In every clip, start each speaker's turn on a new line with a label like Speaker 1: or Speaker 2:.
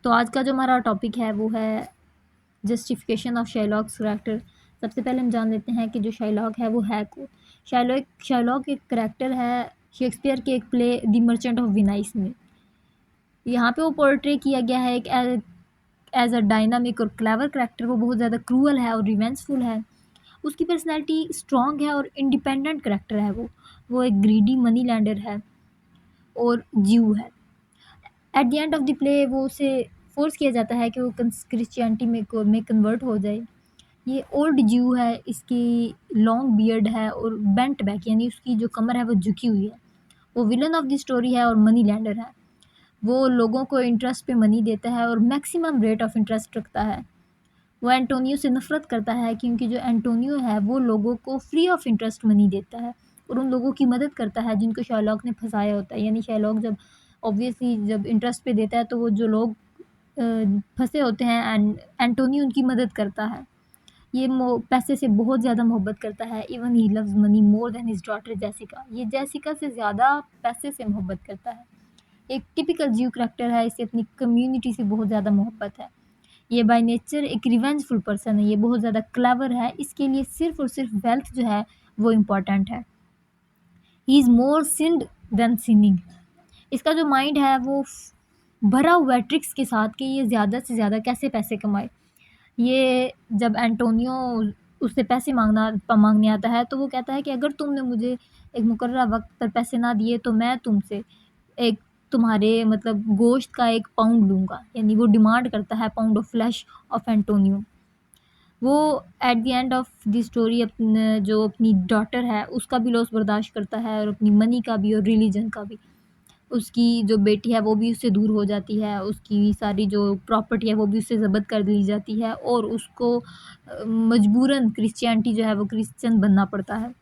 Speaker 1: तो आज का जो हमारा टॉपिक है वो है जस्टिफिकेशन ऑफ शाइलॉक्स करैक्टर। सबसे पहले हम जान लेते हैं कि जो शाइलॉक है वो है कौन। शाइलॉक एक करैक्टर है शेक्सपियर के एक play the merchant of Venice में। यहाँ पे वो पोर्ट्रे किया गया है एक एज अ डायनामिक और क्लेवर करैक्टर। वो बहुत ज़्यादा क्रूअल है और रिवेंजफुल है। उसकी पर्सनैलिटी स्ट्रॉन्ग है और इंडिपेंडेंट करैक्टर है। वो एक ग्रीडी मनी लैंडर है और ज्यू है। Eight the end of the play वो उसे फोर्स किया जाता है कि वो क्रिश्चियनिटी में कन्वर्ट हो जाए। ये ओल्ड ज्यू है, इसकी लॉन्ग बियर्ड है और बेंट बैक यानी उसकी जो कमर है वो झुकी हुई है। वो विलन ऑफ द स्टोरी है और मनी लैंडर है। वो लोगों को इंटरेस्ट पे मनी देता है और मैक्सिमम रेट ऑफ इंटरेस्ट रखता है। वो एंटोनियो से नफरत करता है क्योंकि जो एंटोनियो है वो लोगों को फ्री ऑफ इंटरेस्ट मनी देता है और उन लोगों की मदद करता है जिनको शाइलॉक ने फंसाया होता है। यानी शाइलॉक जब ऑब्वियसली जब इंटरेस्ट पे देता है तो वो जो लोग फंसे होते हैं एंटोनियो उनकी मदद करता है। ये पैसे से बहुत ज़्यादा मोहब्बत करता है। Even he loves money more than his daughter Jessica. ये जेसिका से ज़्यादा पैसे से मोहब्बत करता है। एक टिपिकल ज्यू करैक्टर है, इसे अपनी कम्युनिटी से बहुत ज़्यादा मोहब्बत है। ये बाय नेचर एक रिवेंजफुल पर्सन है। ये बहुत ज़्यादा क्लेवर है। इसके लिए सिर्फ और सिर्फ वेल्थ जो है वो इम्पॉर्टेंट है। He is more sinned than sinning. इसका जो माइंड है वो भरा हुआ है ट्रिक्स के साथ कि ये ज़्यादा से ज़्यादा कैसे पैसे कमाए। ये जब एंटोनियो उससे पैसे मांगने आता है तो वो कहता है कि अगर तुमने मुझे एक मुकर्रर वक्त पर पैसे ना दिए तो मैं तुमसे एक तुम्हारे मतलब गोश्त का 1 पाउंड लूँगा। यानी वो डिमांड करता है pound of flesh of Antonio. वो at the end of the story अपनी डॉटर है उसका भी लॉस बर्दाश्त करता है और अपनी मनी का भी और रिलीजन का भी। उसकी जो बेटी है वो भी उससे दूर हो जाती है। उसकी सारी जो प्रॉपर्टी है वो भी उससे ज़ब्त कर ली जाती है और उसको मजबूरन क्रिश्चियनिटी जो है वो क्रिश्चियन बनना पड़ता है।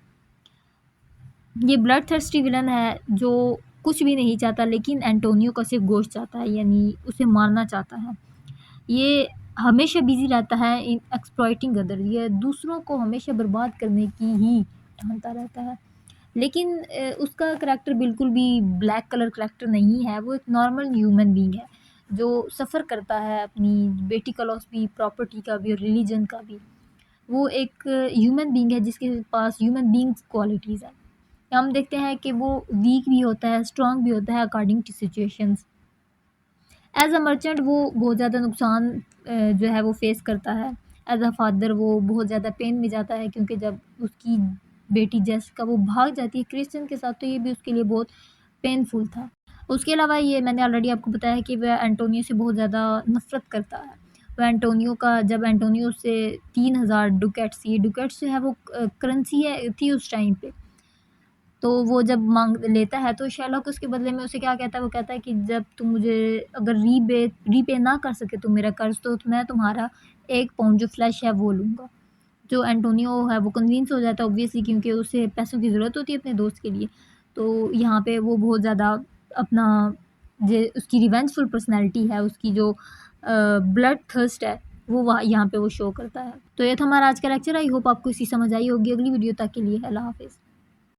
Speaker 1: ये ब्लड थर्स्टी विलन है जो कुछ भी नहीं चाहता लेकिन एंटोनियो का सिर्फ गोश्त चाहता है, यानी उसे मारना चाहता है। ये हमेशा बिजी रहता है इन एक्सप्लॉइटिंग अदर। ये दूसरों को हमेशा बर्बाद करने की ही ठानता रहता है। लेकिन उसका करैक्टर बिल्कुल भी ब्लैक कलर करैक्टर नहीं है। वो एक नॉर्मल ह्यूमन बीइंग है जो सफ़र करता है अपनी बेटी का लॉस भी, प्रॉपर्टी का भी और रिलीजन का भी। वो एक ह्यूमन बीइंग है जिसके पास ह्यूमन बीइंग्स क्वालिटीज़ है। हम देखते हैं कि वो वीक भी होता है, स्ट्रॉन्ग भी होता है according to situations. As a merchant वो बहुत ज़्यादा नुकसान जो है वो फेस करता है। एज अ फादर वो बहुत ज़्यादा पेन में जाता है क्योंकि जब उसकी बेटी जेसिका वो भाग जाती है क्रिश्चियन के साथ तो ये भी उसके लिए बहुत पेनफुल था। उसके अलावा ये मैंने ऑलरेडी आपको बताया कि वह एंटोनियो से बहुत ज़्यादा नफरत करता है। वह एंटोनियो का जब एंटोनियो से 3000 डुकेट्स, ये डुकेट्स जो है वो करेंसी है थी उस टाइम पे, तो वो जब मांग लेता है तो शार्लॉक उसके बदले में उसे क्या कहता है, वो कहता है कि जब तुम मुझे अगर रीपे ना कर सके तुम मेरा कर्ज तो मैं तुम्हारा 1 पाउंड जो फ्लैश है वो लूँगा। जो एंटोनियो है वो कन्विंस हो जाता है ऑब्वियसली क्योंकि उसे पैसों की ज़रूरत होती है अपने दोस्त के लिए। तो यहाँ पे वो बहुत ज़्यादा अपना जो उसकी रिवेंजफुल पर्सनैलिटी है, उसकी जो ब्लड थर्स्ट है वो वहाँ यहाँ पे वो शो करता है। तो ये था हमारा आज का लेक्चर। आई होप आपको इसी समझ आई होगी। अगली वीडियो तक के लिए अल्लाह हाफ़िज़।